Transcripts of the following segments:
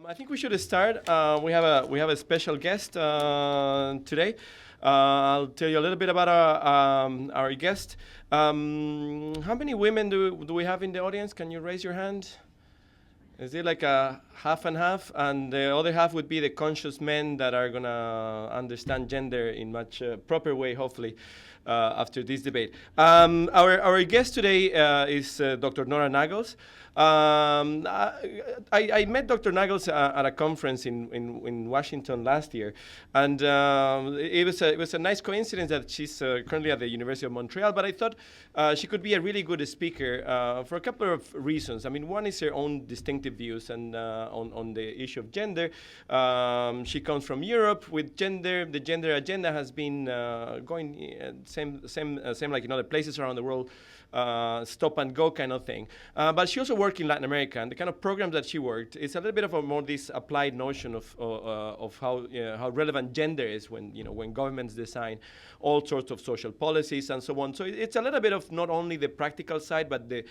I think we should start. We have a special guest today. I'll tell you a little bit about our guest. How many women do we have in the audience? Can you raise your hand? Is it like a half and half? And the other half would be the conscious men that are gonna understand gender in much proper way, hopefully, after this debate. Our guest today is Dr. Nora Nagels. I met Dr. Nagels at a conference in Washington last year, and it was a nice coincidence that she's currently at the University of Montreal. But I thought she could be a really good speaker for a couple of reasons. I mean, one is her own distinctive views and on the issue of gender. She comes from Europe with gender. The gender agenda has been going same like in other places around the world. Stop and go kind of thing. But she also worked in Latin America, and the kind of programs that she worked, it's a little bit of a more this applied notion of how relevant gender is when governments design all sorts of social policies and so on. So it's a little bit of not only the practical side, but the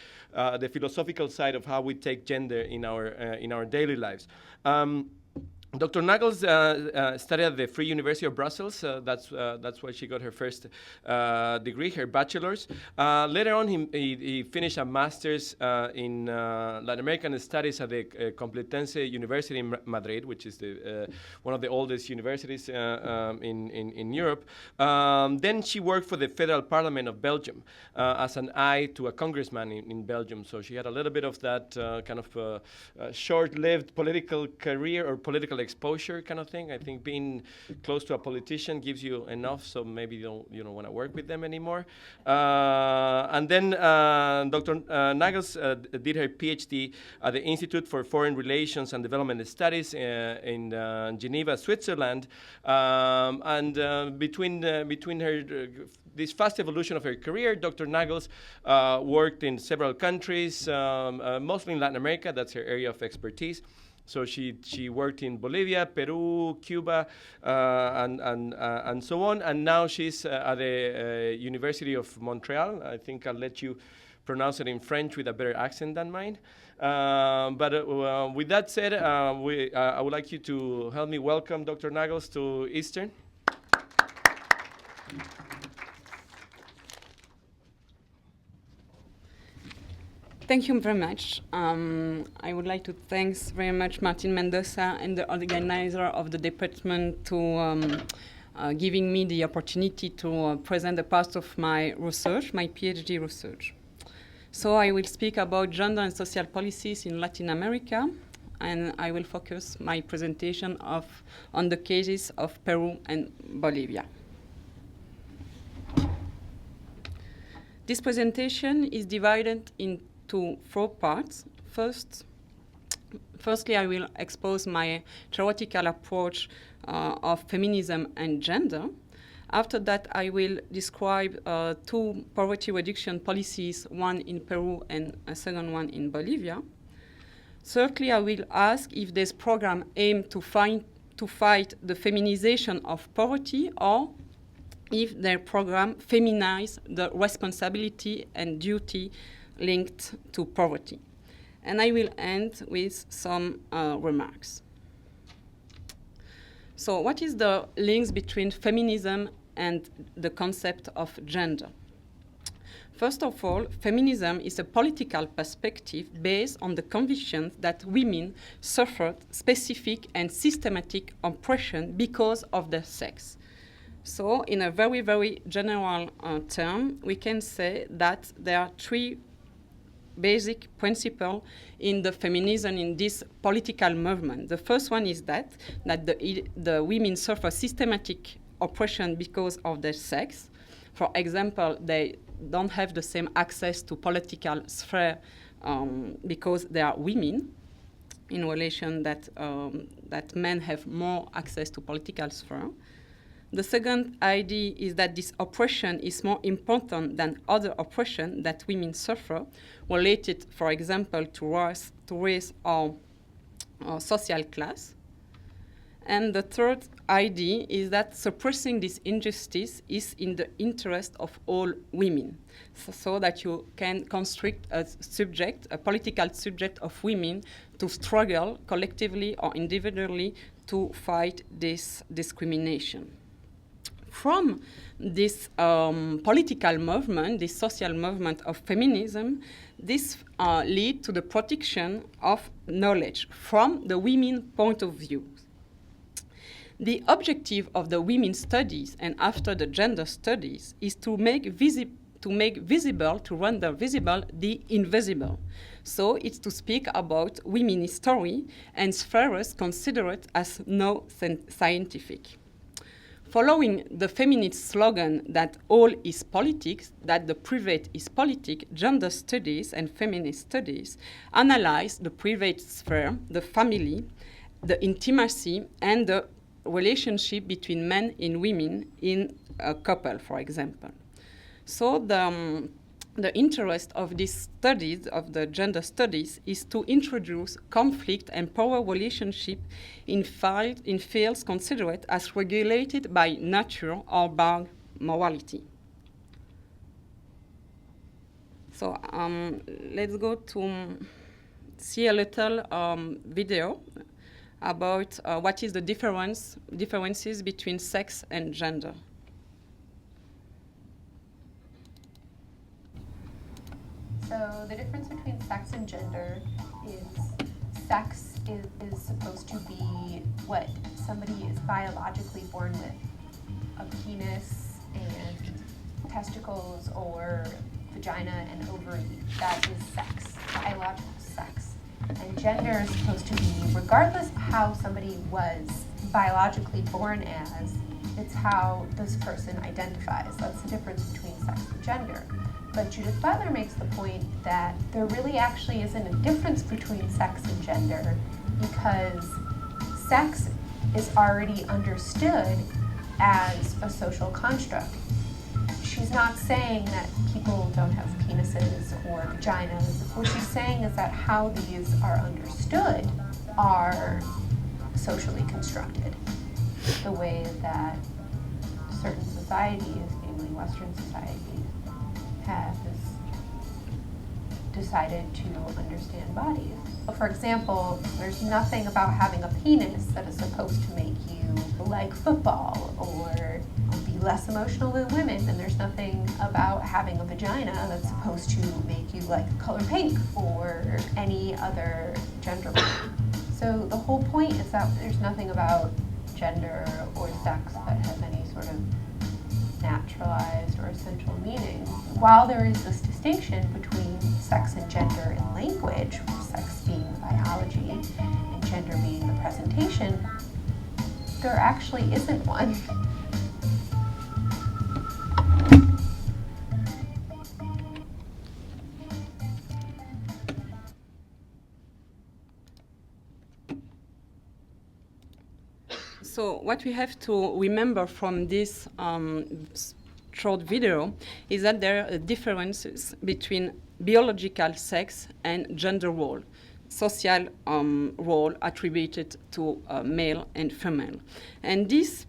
philosophical side of how we take gender in our daily lives. Dr. Nagels studied at the Free University of Brussels. That's where she got her first degree, her bachelor's. Later on, he finished a master's in Latin American studies at the Complutense University in Madrid, which is one of the oldest universities in Europe. Then she worked for the Federal Parliament of Belgium as an eye to a congressman in Belgium. So she had a little bit of that kind of short-lived political career or political exposure kind of thing. I think being close to a politician gives you enough, so maybe you don't want to work with them anymore. And then Dr. Nagels did her PhD at the Institute for Foreign Relations and Development Studies in Geneva, Switzerland. And between her this fast evolution of her career, Dr. Nagels worked in several countries, mostly in Latin America. That's her area of expertise. So she worked in Bolivia, Peru, Cuba, and so on. And now she's at the University of Montreal. I think I'll let you pronounce it in French with a better accent than mine. But with that said, I would like you to help me welcome Dr. Nagels to Eastern. Thank you very much. I would like to thank very much Martin Mendoza and the organizer of the department to giving me the opportunity to present a part of my research, my PhD research. So I will speak about gender and social policies in Latin America, and I will focus my presentation on the cases of Peru and Bolivia. This presentation is divided into 4 parts. Firstly, I will expose my theoretical approach of feminism and gender. After that, I will describe 2 poverty reduction policies, one in Peru and a second one in Bolivia. Thirdly, I will ask if this program aims to fight the feminization of poverty, or if their program feminizes the responsibility and duty linked to poverty. And I will end with some remarks. So what is the links between feminism and the concept of gender? First of all, feminism is a political perspective based on the conviction that women suffered specific and systematic oppression because of their sex. So in a very, very general term, we can say that there are 3 basic principle in the feminism in this political movement. The first one is that the women suffer systematic oppression because of their sex. For example, they don't have the same access to political sphere because they are women, in relation that men have more access to political sphere. The second idea is that this oppression is more important than other oppression that women suffer, related, for example, to race or social class. And the third idea is that suppressing this injustice is in the interest of all women, so that you can construct a subject, a political subject of women to struggle collectively or individually to fight this discrimination. From this political movement, this social movement of feminism, this lead to the protection of knowledge from the women's point of view. The objective of the women's studies and after the gender studies is to make visible, to render visible the invisible. So it's to speak about women's history and spheres considered as no scientific. Following the feminist slogan that all is politics, that the private is politics, gender studies and feminist studies analyze the private sphere, the family, the intimacy, and the relationship between men and women in a couple, for example. So the interest of these studies, of the gender studies, is to introduce conflict and power relationship in fields considered as regulated by nature or by morality. So let's go to see a little video about what is the differences between sex and gender. So the difference between sex and gender is sex is supposed to be what somebody is biologically born with. A penis and testicles or vagina and ovary. That is sex, biological sex. And gender is supposed to be, regardless of how somebody was biologically born as, it's how this person identifies. That's the difference between sex and gender. But Judith Butler makes the point that there really actually isn't a difference between sex and gender because sex is already understood as a social construct. She's not saying that people don't have penises or vaginas. What she's saying is that how these are understood are socially constructed. The way that certain societies, namely Western societies, have decided to understand bodies. For example, there's nothing about having a penis that is supposed to make you like football or be less emotional than women, and there's nothing about having a vagina that's supposed to make you like the color pink or any other gender. So the whole point is that there's nothing about gender or sex that has any sort of naturalized or essential meaning. While there is this distinction between sex and gender in language, sex being the biology and gender being the presentation, there actually isn't one. So what we have to remember from this short video is that there are differences between biological sex and gender role, social role attributed to male and female. And this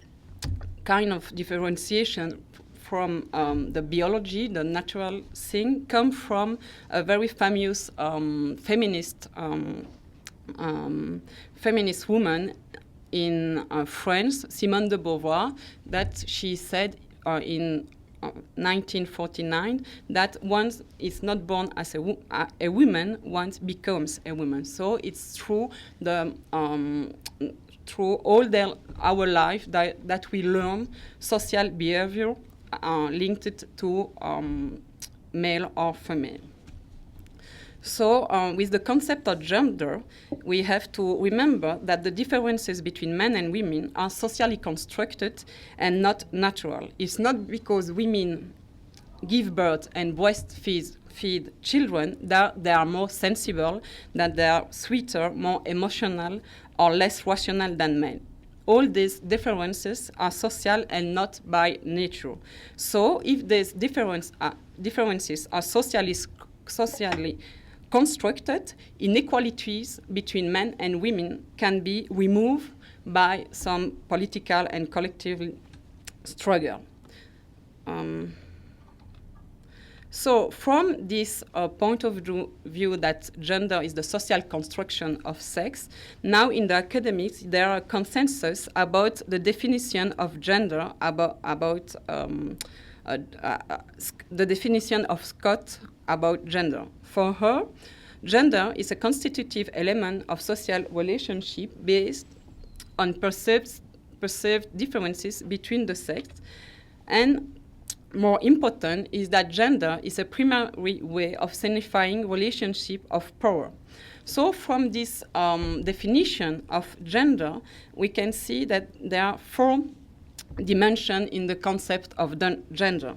kind of differentiation from the biology, the natural thing, come from a very famous feminist woman in France, Simone de Beauvoir, that she said in 1949 that once is not born as a woman, once becomes a woman. So it's through the through all our life that we learn social behavior linked to male or female. So with the concept of gender, we have to remember that the differences between men and women are socially constructed and not natural. It's not because women give birth and breastfeed children that they are more sensible, that they are sweeter, more emotional, or less rational than men. All these differences are social and not by nature. So if these differences are socially constructed, inequalities between men and women can be removed by some political and collective struggle. So from this point of view that gender is the social construction of sex, now in the academics there are consensus about the definition of gender, about the definition of Scott about gender. For her, gender is a constitutive element of social relationship based on perceived differences between the sexes, and more important is that gender is a primary way of signifying relationship of power. So from this definition of gender, we can see that there are 4 dimensions in the concept of gender.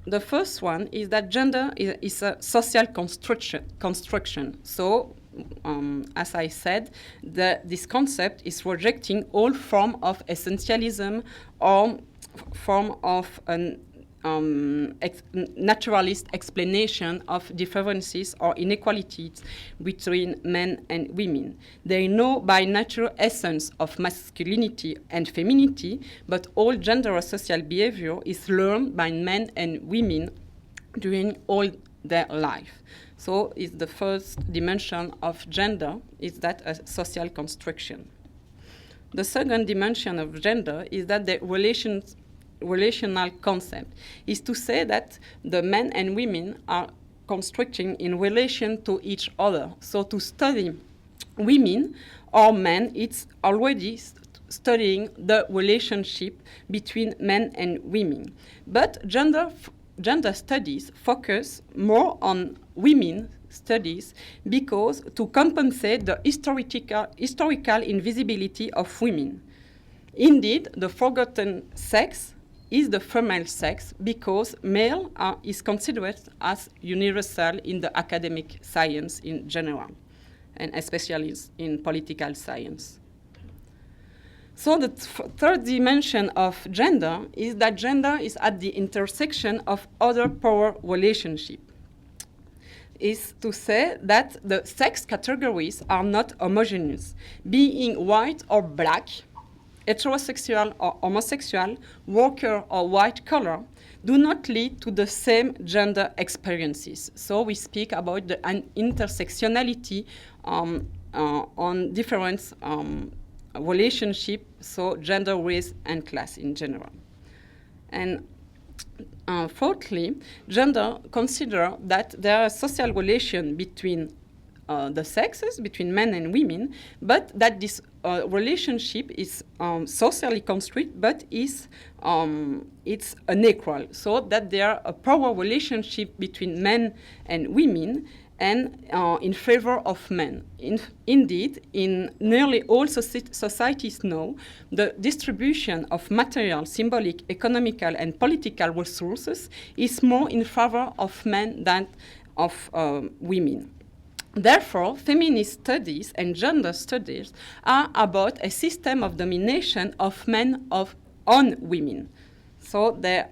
The first one is that gender is a social construction. So, as I said, this concept is rejecting all form of essentialism or form of an naturalist explanation of differences or inequalities between men and women. There is no by nature essence of masculinity and femininity, but all gender social behavior is learned by men and women during all their life. So it's the first dimension of gender, is that a social construction. The second dimension of gender is that the relational concept is to say that the men and women are constructing in relation to each other. So to study women or men, it's already studying the relationship between men and women. But gender studies focus more on women studies because to compensate the historical invisibility of women. Indeed, the forgotten sex is the female sex because male is considered as universal in the academic science in general, and especially in political science. So the third dimension of gender is that gender is at the intersection of other power relationships. Is to say that the sex categories are not homogeneous, being white or black, heterosexual or homosexual, worker or white collar, do not lead to the same gender experiences. So we speak about the intersectionality on different relationships, so gender, race, and class in general. And fourthly, gender considers that there are social relations between the sexes, between men and women, but that this relationship is socially constructed, but it's unequal. So that there are a power relationship between men and women, and in favor of men. Indeed, in nearly all societies now, the distribution of material, symbolic, economical, and political resources is more in favor of men than of women. Therefore, feminist studies and gender studies are about a system of domination of men on women. So they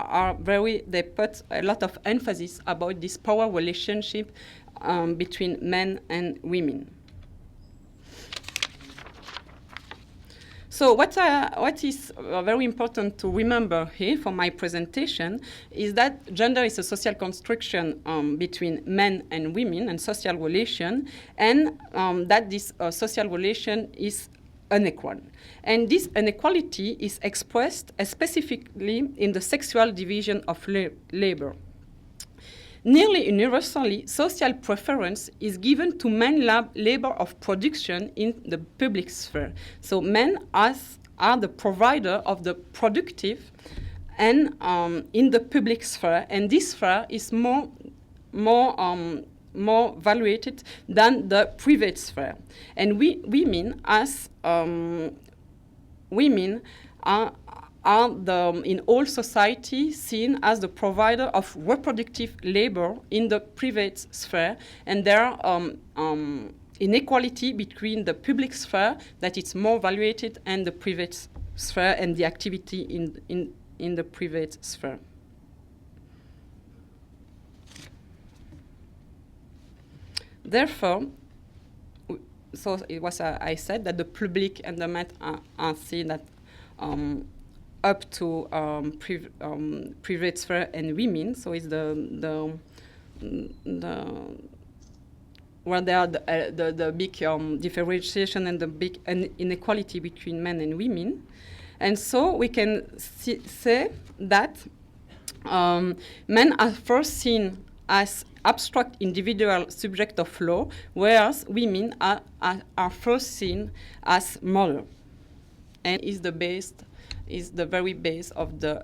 put a lot of emphasis about this power relationship between men and women. So what is very important to remember here for my presentation is that gender is a social construction between men and women and social relation, and that this social relation is unequal. And this inequality is expressed specifically in the sexual division of labor. Nearly universally, social preference is given to men labor of production in the public sphere. So men are the provider of the productive and in the public sphere, and this sphere is more valuated than the private sphere. And women are in all society seen as the provider of reproductive labor in the private sphere, and there are inequality between the public sphere that it's more valuated and the private sphere and the activity in the private sphere. Therefore, so it was I said that the public and the Met are seen that up to private sphere and women. So it's the where there are the big differentiation and the big inequality between men and women. And so we can say that men are first seen as abstract individual subject of law, whereas women are first seen as moral, and is the very base of the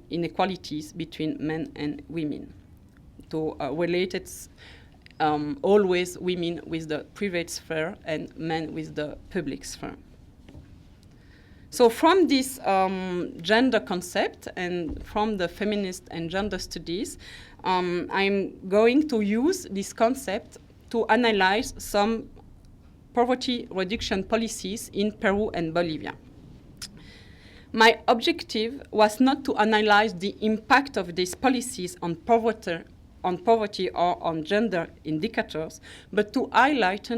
inequalities between men and women. To relate it always women with the private sphere and men with the public sphere. So from this gender concept and from the feminist and gender studies, I'm going to use this concept to analyze some poverty reduction policies in Peru and Bolivia. My objective was not to analyze the impact of these policies on poverty or on gender indicators, but to highlight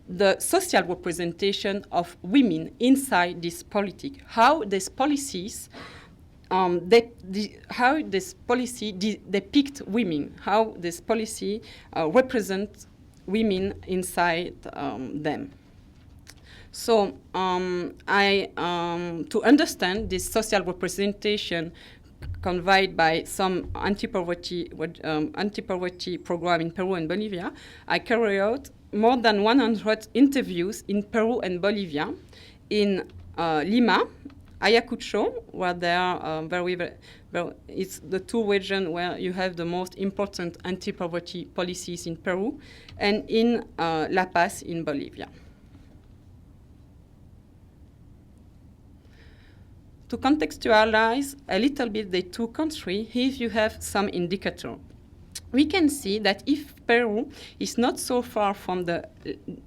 the social representation of women inside this policy, how these policies depict women, how this policy represents women inside them. So to understand this social representation conveyed by some anti-poverty program in Peru and Bolivia, I carried out more than 100 interviews in Peru and Bolivia, in Lima, Ayacucho, where there are it's the two regions where you have the most important anti-poverty policies in Peru, and in La Paz in Bolivia. To contextualize a little bit the two countries, here you have some indicator. We can see that if Peru is not so far from the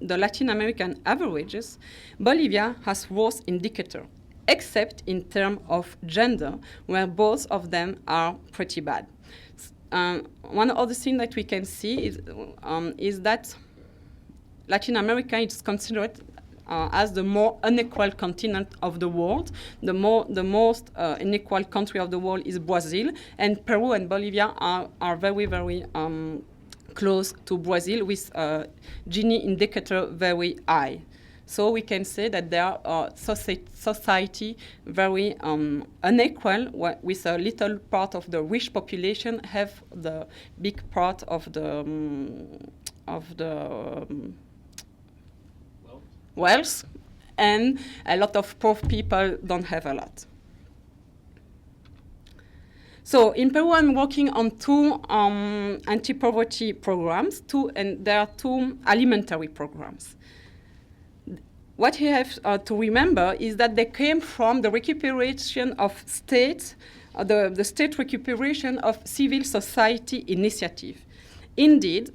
Latin American averages, Bolivia has worse indicator, except in terms of gender, where both of them are pretty bad. One other thing that we can see is that Latin America is considered as the more unequal continent of the world. The most unequal country of the world is Brazil, and Peru and Bolivia are very, very close to Brazil, with Gini indicator very high. So we can say that there are society very unequal, with a little part of the rich population have the big part of the wealth, and a lot of poor people don't have a lot. So in Peru, I'm working on two anti-poverty programs, and there are two alimentary programs. What you have to remember is that they came from the recuperation of state, the state recuperation of civil society initiative. Indeed,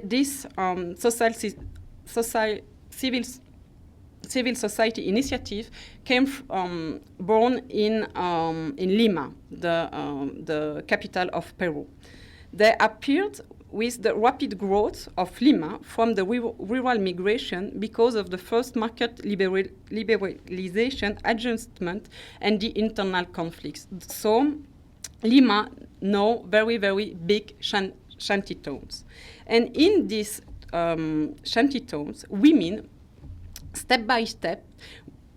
this civil society initiative came born in Lima, the capital of Peru. They appeared with the rapid growth of Lima from the rural migration because of the first market liberalization adjustment and the internal conflicts. So Lima know very, very big shanty towns. And in these shanty towns, women, step by step,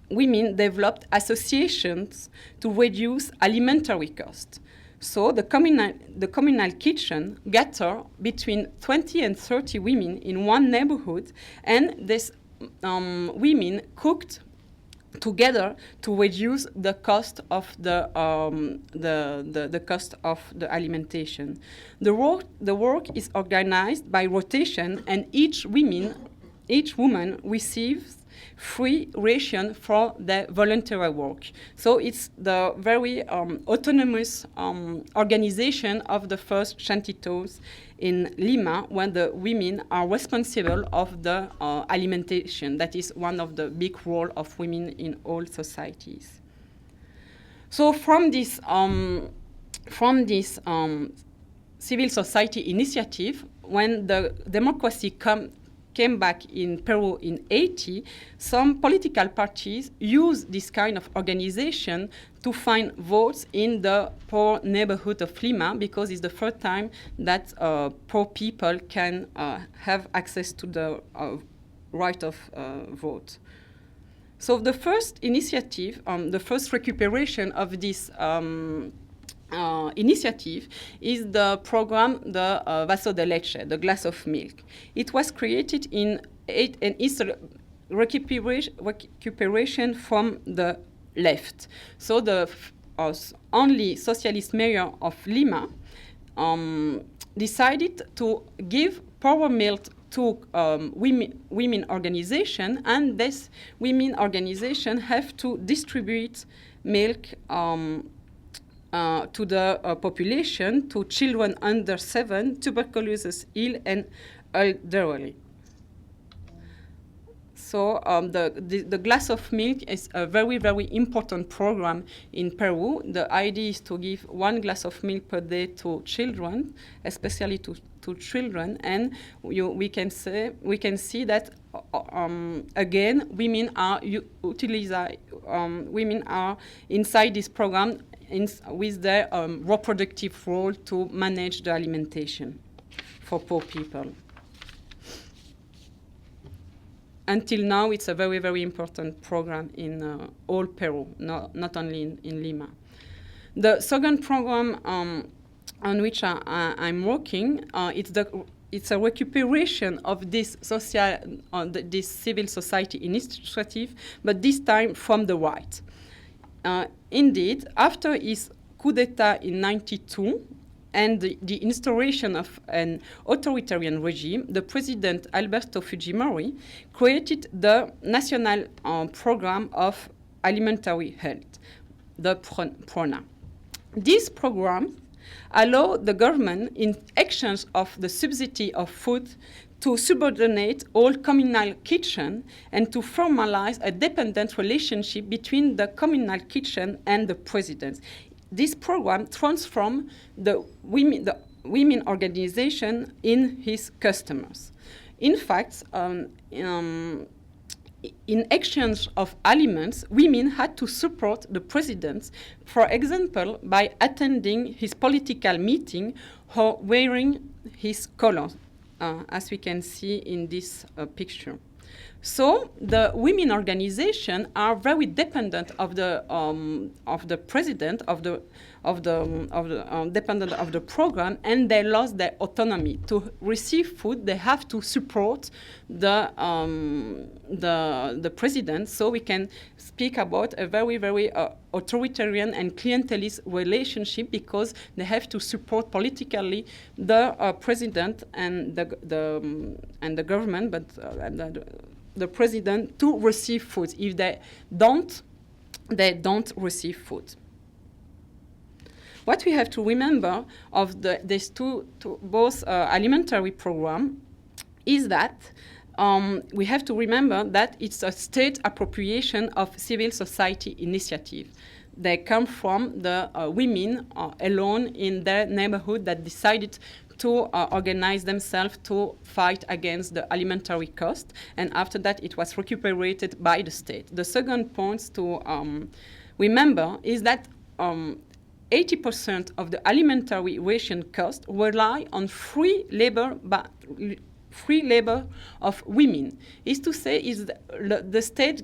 women developed associations to reduce alimentary costs. So the communal kitchen gathered between 20 and 30 women in one neighborhood, and these women cooked together to reduce the cost of the cost of the alimentation. The work is organized by rotation, and each woman receives free ration for their voluntary work. So it's the very autonomous organization of the first shanty towns in Lima, when the women are responsible of the alimentation. That is one of the big roles of women in all societies. So from this civil society initiative, when the democracy came back in Peru in 80, some political parties use this kind of organization to find votes in the poor neighborhood of Lima, because it's the first time that poor people can have access to the right of vote. So the first initiative, the first recuperation of this initiative is the program, the Vaso de Leche, the glass of milk. It was created and is a recuperation from the left. So the only socialist mayor of Lima decided to give power milk to women organization, and this women organization have to distribute milk to the population, to children under 7, tuberculosis ill, and elderly. So the glass of milk is a very, very important program in Peru. The idea is to give 1 glass of milk per day to children, especially to children, and we can see that again women are women are inside this program with their reproductive role to manage the alimentation for poor people. Until now, it's a very, very important program in all Peru, not only in Lima. The second program on which I'm working, it's a recuperation of this this civil society initiative, but this time from the right. Indeed, after his coup d'etat in 92 and the instauration of an authoritarian regime, the president Alberto Fujimori created the National Program of Alimentary Health, the PRONA. This program allowed the government, in exchange of the subsidy of food, to subordinate all communal kitchen and to formalize a dependent relationship between the communal kitchen and the president. This program transformed the women organization in his customers. In fact, in exchange of aliments, women had to support the president, for example, by attending his political meeting or wearing his colors, as we can see in this picture. So the women organizations are very dependent of the president, dependent of the program, and they lost their autonomy. To receive food, they have to support the president. So we can speak about a very, very authoritarian and clientelist relationship, because they have to support politically the president and the government, but the president to receive food. If they don't receive food. What we have to remember of these both alimentary program is that we have to remember that it's a state appropriation of civil society initiative. They come from the women alone in their neighborhood that decided to organize themselves to fight against the alimentary cost, and after that it was recuperated by the state. The second point to remember is that 80% of the alimentary ration cost rely on free labor of women. Is to say, is the state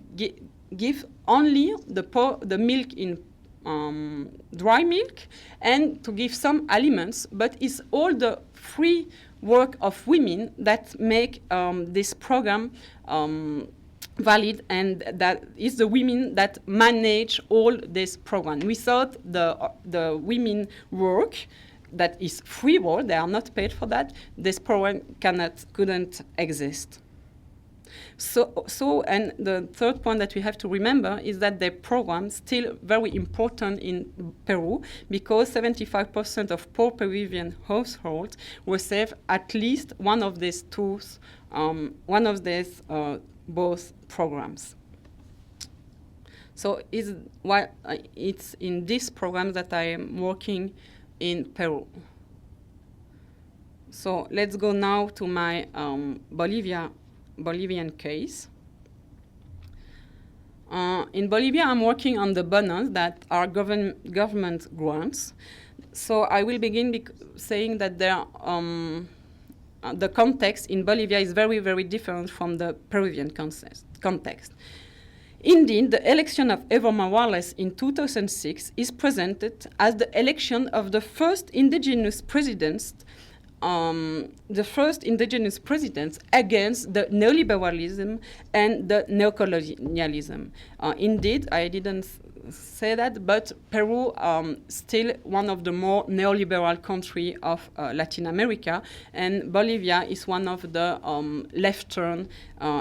give only the milk in dry milk and to give some aliments, but it's all the free work of women that make this program valid, and that is the women that manage all this program. Without the women work, that is free work, they are not paid for that, this program couldn't exist. So, and the third point that we have to remember is that the program still very important in Peru, because 75% of poor Peruvian households receive at least one of these both programs. So it's in this program that I am working in Peru. So let's go now to my Bolivia Bolivian case. In Bolivia, I'm working on the bonus that are government grants. So I will begin saying that the context in Bolivia is very, very different from the Peruvian context. Indeed, the election of Evo Morales in 2006 is presented as the election of the first indigenous presidents against the neoliberalism and the neocolonialism. Indeed, I didn't say that, but Peru still one of the more neoliberal countries of Latin America, and Bolivia is one of the left turn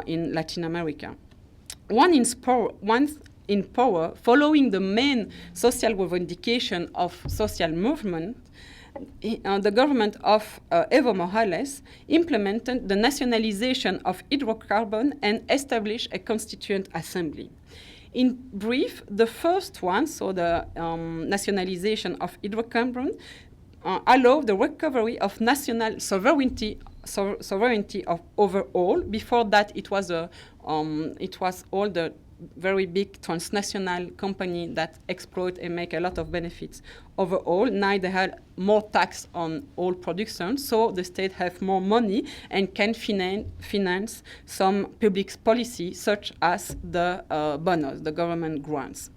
in Latin America. Once in power, following the main social revendication of social movement, the government of Evo Morales implemented the nationalization of hydrocarbon and established a constituent assembly. In brief, the first one, so the nationalization of hydrocarbon, allowed the recovery of national sovereignty of overall. Before that, it was all the very big transnational company that exploit and make a lot of benefits overall. Now they had more tax on all production, so the state have more money and can finance some public policy, such as the bonus, the government grants.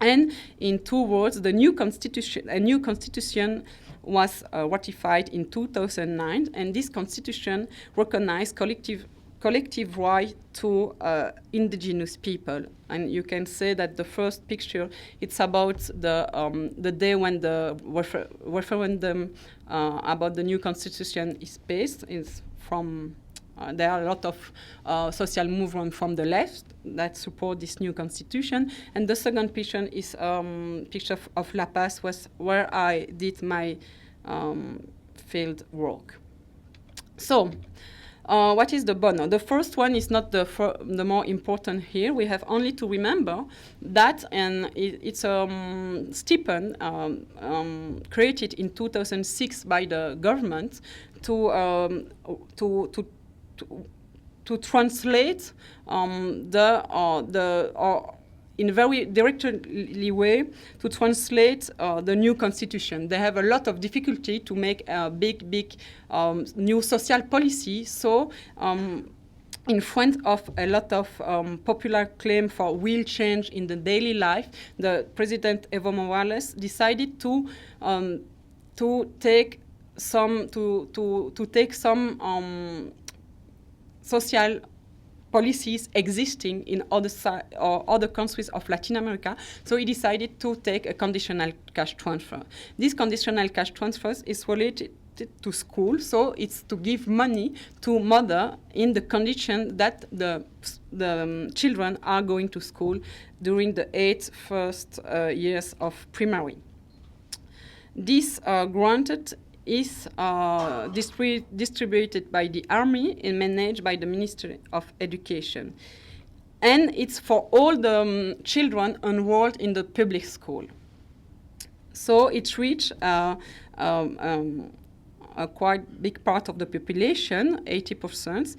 And in 2 words, a new constitution was ratified in 2009, and this constitution recognized collective right to indigenous people. And you can say that the first picture, it's about the day when the referendum about the new constitution is based. Is from there are a lot of social movement from the left that support this new constitution. And the second picture is picture of La Paz, where I did my field work. So, what is the bono? The first one is not the more important here. We have only to remember that, and it's a stipend created in 2006 by the government to translate in a very directly way to translate the new constitution. They have a lot of difficulty to make a big new social policy. So in front of a lot of popular claim for real change in the daily life, the President Evo Morales decided to take some social policies existing in other countries of Latin America. So he decided to take a conditional cash transfer. This conditional cash transfer is related to school, so it's to give money to mother in the condition that the children are going to school during the 8 first years of primary. This granted is distributed by the army and managed by the Ministry of Education. And it's for all the children enrolled in the public school. So it reached a quite big part of the population, 80%,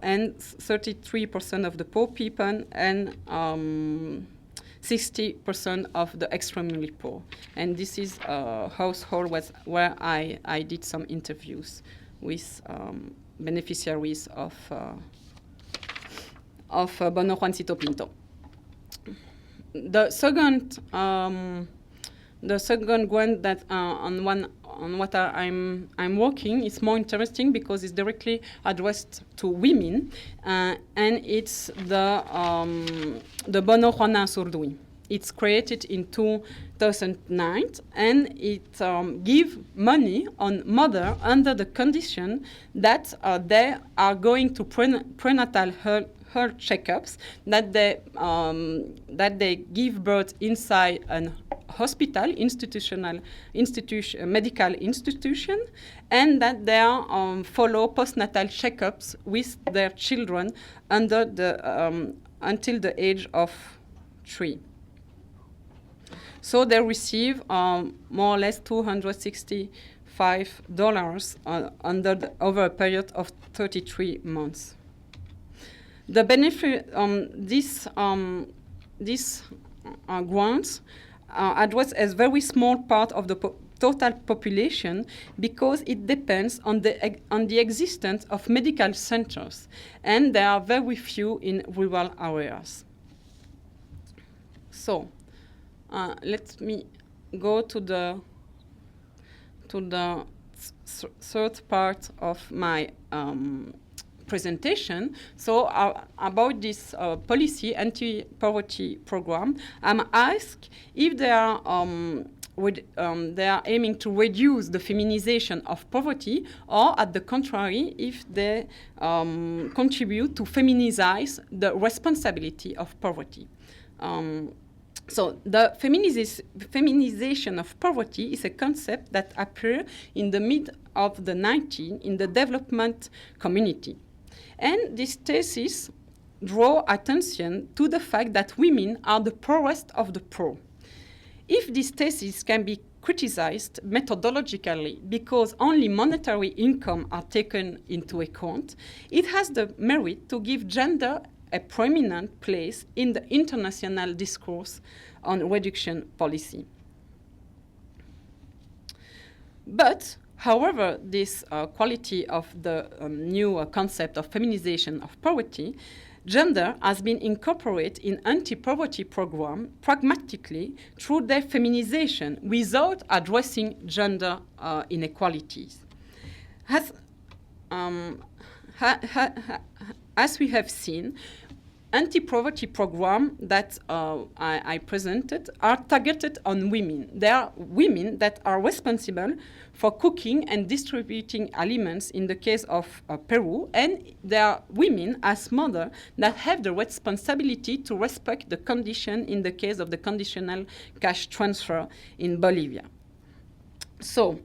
and 33% of the poor people, and 60% of the extremely poor. And this is a household where I did some interviews with beneficiaries of Bono Juancito Pinto. The second grant that on what I'm working is more interesting because it's directly addressed to women, and it's the Bono Juana Zurduy. It's created in 2009, and it gives money on mother under the condition that they are going to prenatal health checkups, that they give birth inside an hospital, medical institution, and that they follow postnatal checkups with their children under until the age of 3. So they receive more or less $265 over a period of 33 months. The benefit, these grants address a very small part of the total population because it depends on the existence of medical centers, and there are very few in rural areas. So, let me go to the third part of my presentation. So about this policy anti-poverty program, I'm asked if they are aiming to reduce the feminization of poverty, or at the contrary, if they contribute to feminize the responsibility of poverty. So the feminization of poverty is a concept that appeared in the mid of the 19th in the development community. And this thesis draw attention to the fact that women are the poorest of the poor. If this thesis can be criticized methodologically because only monetary income are taken into account, it has the merit to give gender a prominent place in the international discourse on reduction policy. But, however, this quality of the new concept of feminization of poverty, gender has been incorporated in anti-poverty program pragmatically through their feminization without addressing gender inequalities. As we have seen, anti-poverty programs that I presented are targeted on women. They are women that are responsible for cooking and distributing aliments in the case of Peru, and there are women as mothers that have the responsibility to respect the condition in the case of the conditional cash transfer in Bolivia. So,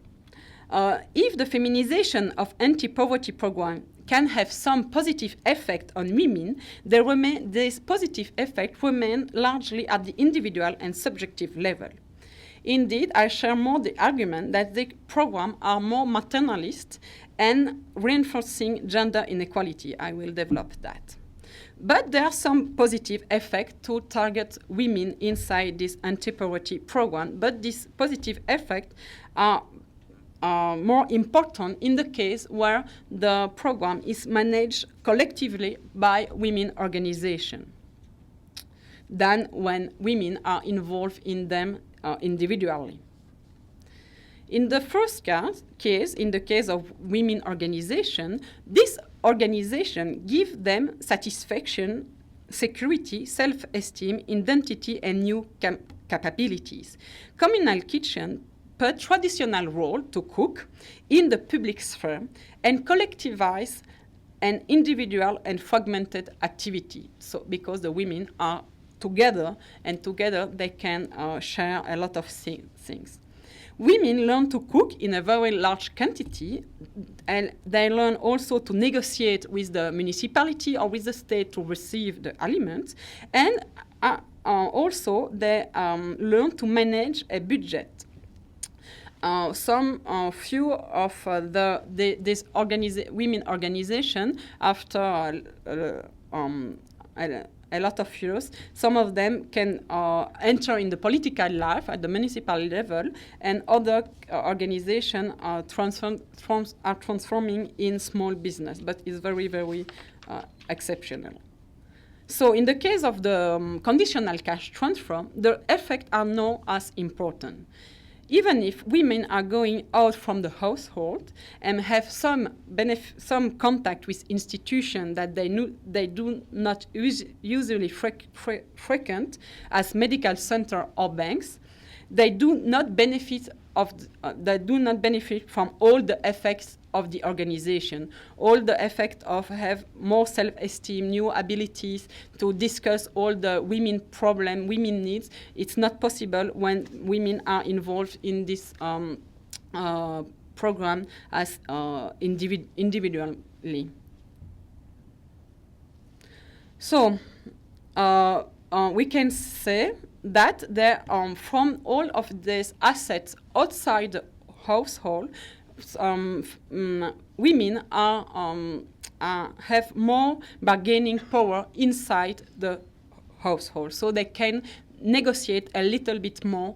if the feminization of anti-poverty program can have some positive effect on women, this positive effect remains largely at the individual and subjective level. Indeed, I share more the argument that the programs are more maternalist and reinforcing gender inequality. I will develop that. But there are some positive effects to target women inside this anti-poverty program, but these positive effects are more important in the case where the program is managed collectively by women organizations than when women are involved in them individually. In the first case, in the case of women organization, this organization gives them satisfaction, security, self-esteem, identity, and new capabilities. Communal kitchen play traditional role to cook in the public sphere and collectivize an individual and fragmented activity. So because the women are together, and together they can share a lot of things. Women learn to cook in a very large quantity, and they learn also to negotiate with the municipality or with the state to receive the aliments, and also they learn to manage a budget. Few of this women organization, after a lot of years, some of them can enter in the political life at the municipal level, and other organizations are transforming in small business, but it's very, very exceptional. So in the case of the conditional cash transfer, the effects are not as important. Even if women are going out from the household and have some contact with institutions that they do not usually frequent, as medical center or banks, they do not benefit from all the effects of the organization, all the effect of have more self-esteem, new abilities to discuss all the women problem, women needs. It's not possible when women are involved in this program as individually. So we can say that there from all of these assets outside the household, women have more bargaining power inside the household, so they can negotiate a little bit more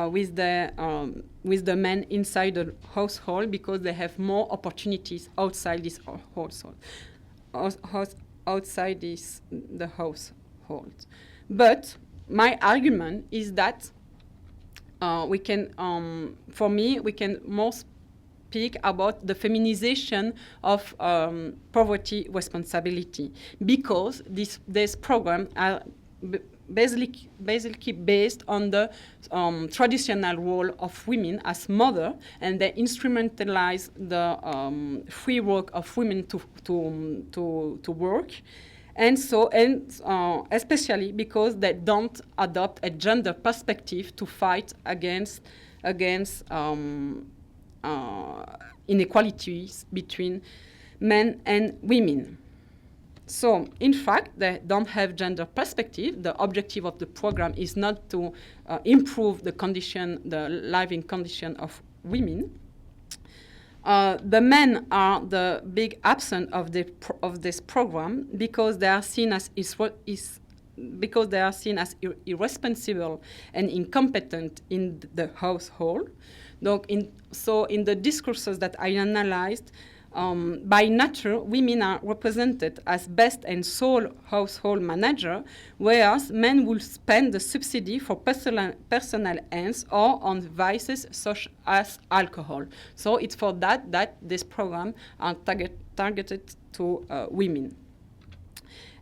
with the men inside the household because they have more opportunities outside this household, outside the household. But my argument is that we can more speak about the feminization of poverty responsibility, because this program are basically based on the traditional role of women as mother, and they instrumentalize the free work of women to work. And so, especially because they don't adopt a gender perspective to fight against inequalities between men and women. So, in fact, they don't have gender perspective. The objective of the program is not to improve the living condition of women. The men are the big absent of this program because they are seen as irresponsible and incompetent in the household. So in the discourses that I analyzed, by nature, women are represented as best and sole household manager, whereas men will spend the subsidy for personal ends or on vices such as alcohol. So it's for that this program are targeted to women.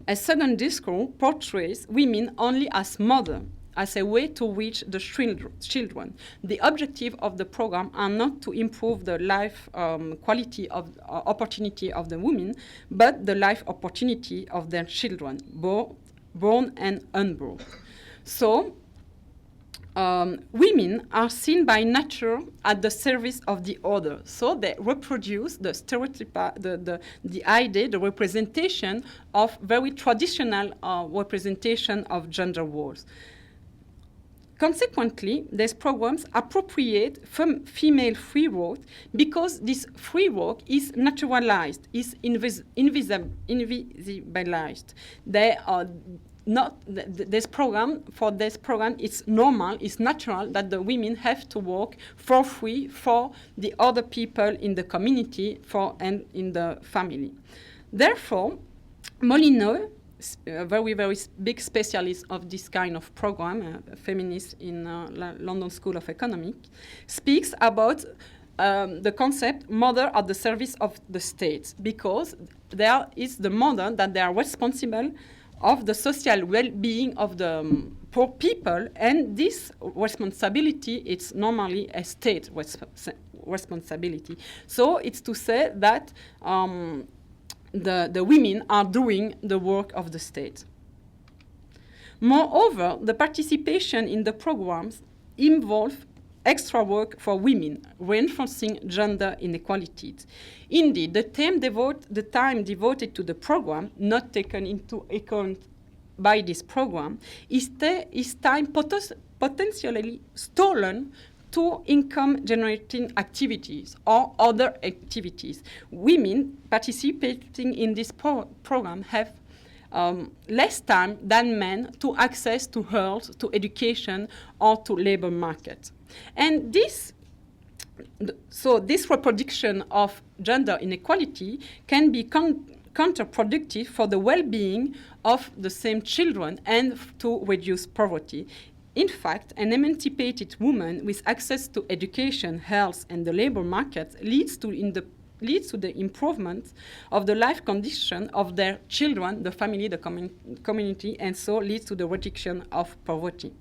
A second discourse portrays women only as mother, as a way to reach the children. The objective of the program are not to improve the life quality of opportunity of the women, but the life opportunity of their children, born and unborn. So women are seen by nature at the service of the other. So they reproduce the stereotype, the idea, the representation of very traditional representation of gender roles. Consequently, these programs appropriate female free work because this free work is naturalized, is invisibilized. They are not this program. For this program, it's normal, it's natural that the women have to work for free for the other people in the community and in the family. Therefore, Molyneux, a very, very big specialist of this kind of program, a feminist in London School of Economics, speaks about the concept mother at the service of the state, because there is the mother that they are responsible of the social well-being of the poor people, and this responsibility is normally a state responsibility. So it's to say that the women are doing the work of the state. Moreover, the participation in the programs involves extra work for women, reinforcing gender inequalities. Indeed, the time devoted to the program, not taken into account by this program, is time potentially stolen to income-generating activities or other activities. Women participating in this program have less time than men to access to health, to education, or to labor market. And this reproduction of gender inequality can be counterproductive for the well-being of the same children and to reduce poverty. In fact, an emancipated woman with access to education, health, and the labor market leads to the improvement of the life condition of their children, the family, the community, and so leads to the reduction of poverty.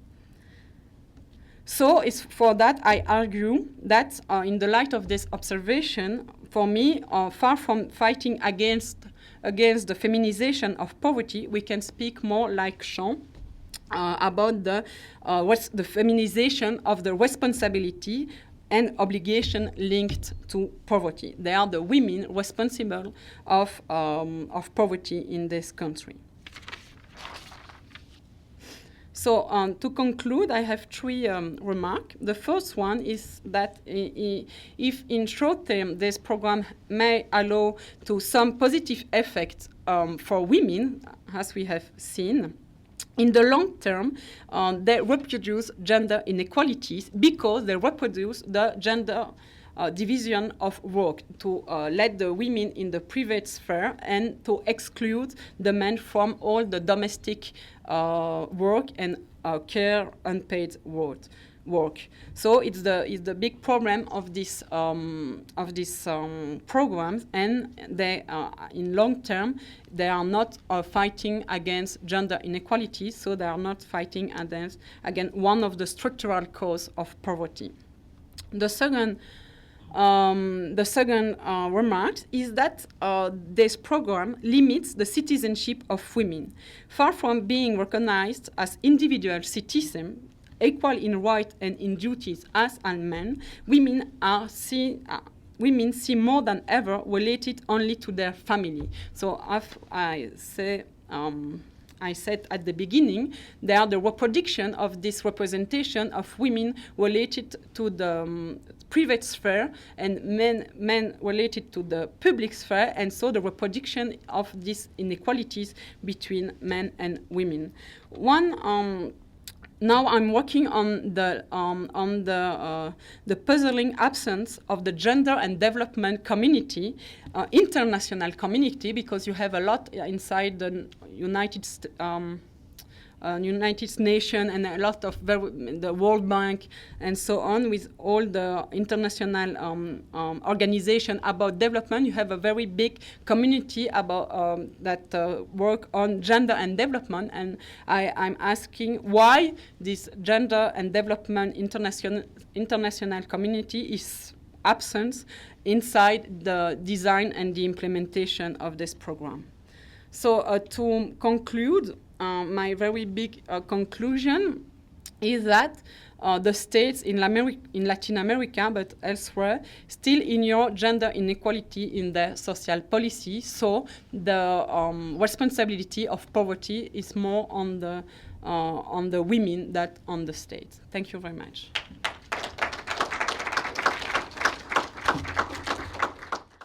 So it's for that I argue that in the light of this observation, for me, far from fighting against the feminization of poverty, we can speak more like Jean about the feminization of the responsibility and obligation linked to poverty. They are the women responsible of poverty in this country. So to conclude, I have three remarks. The first one is that if in short term this program may allow to some positive effects for women, as we have seen, in the long term, they reproduce gender inequalities because they reproduce the gender division of work to let the women in the private sphere and to exclude the men from all the domestic work and care unpaid work. So it's the big problem of this programs, and they in long term they are not fighting against gender inequality, so they are not fighting against one of the structural causes of poverty. The second remark is that this program limits the citizenship of women. Far from being recognized as individual citizens, equal in rights and in duties as men, women seem more than rather related only to their family. So I said at the beginning, they are the reproduction of this representation of women related to the private sphere and men related to the public sphere, and so the reproduction of these inequalities between men and women. Now I'm working on the puzzling absence of the gender and development community, international community, because you have a lot inside the United Nations and a lot of the World Bank and so on, with all the international organization about development. You have a very big community about that work on gender and development, and I'm asking why this gender and development international community is absent inside the design and the implementation of this program. So to conclude, my very big conclusion is that the states in Latin America, but elsewhere, still ignore gender inequality in their social policy. So the responsibility of poverty is more on the women than on the states. Thank you very much.